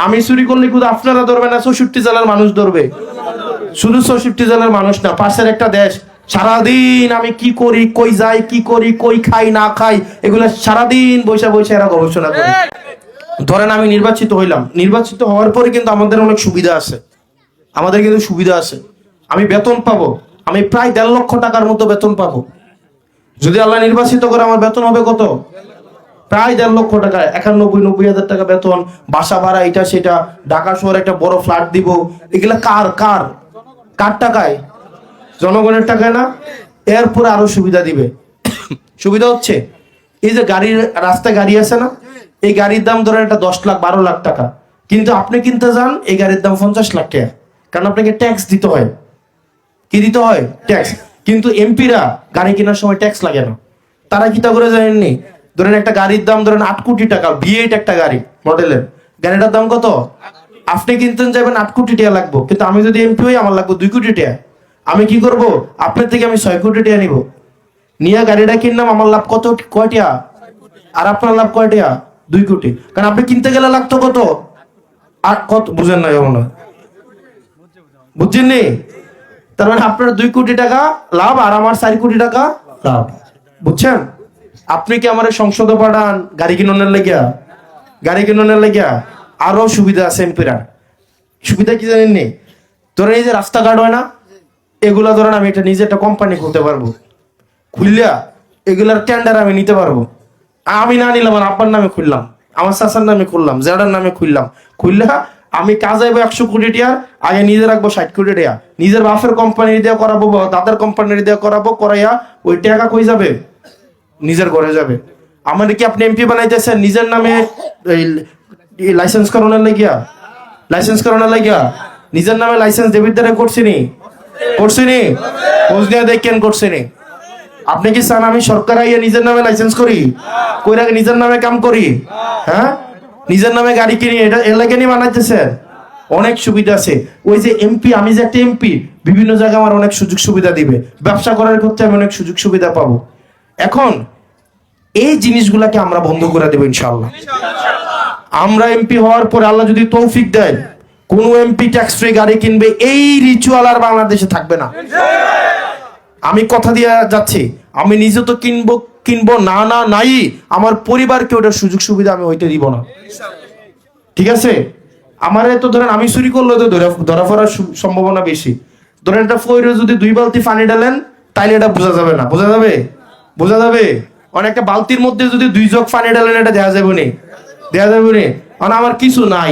আমি চুরি করলে শুধু আপনারা ধরবে না, 64 জেলার মানুষ ধরবে। শুধু 64 জেলার মানুষ না, পাশের একটা দেশ সারাদিন আমি কি করি, কই যাই, কি করি, কই খাই না খাই, এগুলো সারাদিন বৈশা বৈশা এরা গবেষণা করে। ধরেন আমি নির্বাচিত হইলাম, নির্বাচিত হওয়ার পরে কিন্তু আমাদের অনেক সুবিধা আছে, আমাদের কিন্তু সুবিধা আছে। আমি বেতন পাবো, আমি প্রায় 1.5 লক্ষ টাকার মতো বেতন পাবো। যদি আল্লাহ নির্বাচিত করে আমার বেতন হবে কত? প্রায় 1.5 লক্ষ টাকা, 91-90 হাজার টাকা বেতন, বাসা ভাড়া, এটা সেটা, ঢাকা শহরে একটা বড় ফ্ল্যাট দিব। এগুলা কার কার কার টাকায়? জনগণের টাকায় না? এরপরে আরো সুবিধা দিবে। সুবিধা হচ্ছে এই যে গাড়ির, রাস্তায় গাড়ি আছে না, এই গাড়ির দাম ধরেন এটা 10 লাখ 12 লাখ টাকা, কিন্তু আপনি কিনতে যান এই গাড়ির দাম 50 লাখ টাকা, কারণ আপনাকে ট্যাক্স দিতে হয়। কি দিতে হয়? ট্যাক্স। কিন্তু এমপিরা গাড়ি কেনার সময় ট্যাক্স লাগে না। তারা কি তা করে জানেননি? ধরেন একটা গাড়ির দাম ধরেন 8 কোটি টাকা, V8 একটা গাড়ি মডেলের, গাড়িটার দাম কত? আপনি কিনতে যাবেন 8 কোটি টাকা লাগবে, কিন্তু আমি যদি এমপি হই আমার লাগবে 2 কোটি টাকা। আমি কি করব? আপনার থেকে আমি 6 কোটি টাকা নিব, নিয়ে গাড়িটা কিনলাম, আমার লাভ কত? কয় টাকা? আর আপনার লাভ কয় টাকা? 2 কোটি। কারণ আপনি কিনতে গেলে লাগতো কত? আর কত বুঝেন না? এমন বুঝছেন নি? তার মানে আপনার 2 কোটি টাকা লাভ আর আমার 4 কোটি টাকা লাভ। বুঝছেন? আপনি কি আমার সংসদে পাঠান গাড়ি কিনোনের লেগিয়া? গাড়ি কিনোনের লেগিয়া আরো সুবিধা আছে এমপিরা। সুবিধা কি জানেন নি? ধরেন এই যে রাস্তাঘাট হয় না, এগুলা ধরেন আমি এটা নিজে একটা কোম্পানি খুলতে পারবো, খুললা এগুলার টেন্ডার আমি নিতে পারবো। আমি না নিলাম, আমার আব্বার নামে খুললাম, আমার চাচার নামে খুললাম, জেডার নামে খুললাম, খুললা আমি কাজ আইবো 100 কোটি টাকা, আগে নিজে রাখবো 60 কোটি টাকা, নিজের বাপের কোম্পানি দিয়ে করাবো, দাদার কোম্পানি দিয়ে করাবো, করাইয়া ওই টাকা কই যাবে? নিজের ঘরে যাবে। আমার কি আপনি এমপি বানাইতেছেন নিজের নামে লাইসেন্স করানোর লাগিয়া? লাইসেন্স করানোর লাগিয়া নিজের নামে লাইসেন্স ডেবিট দ্বারা করছিনি? করছিনি? খোঁজ নিয়ে দেখেন করছিনি? আপনি কি চান আমি সরকার আইয়া নিজের নামে লাইসেন্স করি, কইরা নিজের নামে কাম করি? হ্যাঁ, নিজের নামে গাড়ি কিনি, এটা এর লাগে নি বানাইতেছেন? অনেক সুবিধা আছে। ওই যে এমপি, আমি যে একটা এমপি, বিভিন্ন জায়গায় আমার অনেক সুযোগ সুবিধা দিবে, ব্যবসা করার ক্ষেত্রে আমি অনেক সুযোগ সুবিধা পাবো। এখন এই জিনিসগুলাকে আমরা বন্ধ করে দেবো ইনশাআল্লাহ। আমরা এমপি হওয়ার পরে আল্লাহ যদি তৌফিক দেয়, কোন এমপি ট্যাক্স ফ্রি গাড়ি কিনবে, এই রিচুয়াল আর বাংলাদেশে থাকবে না। আমি কথা দিয়ে যাচ্ছি, আমি নিজে তো কিনবো না, না নাই, আমার পরিবারকে ওটার সুযোগ সুবিধা আমি হইতে দিব না। ঠিক আছে? আমারে তো ধরেন আমি চুরি করলে তো ধরা পড়ার সম্ভাবনা বেশি। ধরেন একটা ফয়রে যদি 2 বালতি পানি ঢালেন, তাইলে এটা বোঝা যাবে না? বোঝা যাবে? বোঝা যাবে? অনেকটা বালতির মধ্যে যদি 2 জগ পানি ঢালেন, এটা দেখা যাবে না? দেখা যাবে না? কারণ আমার কিছু নাই।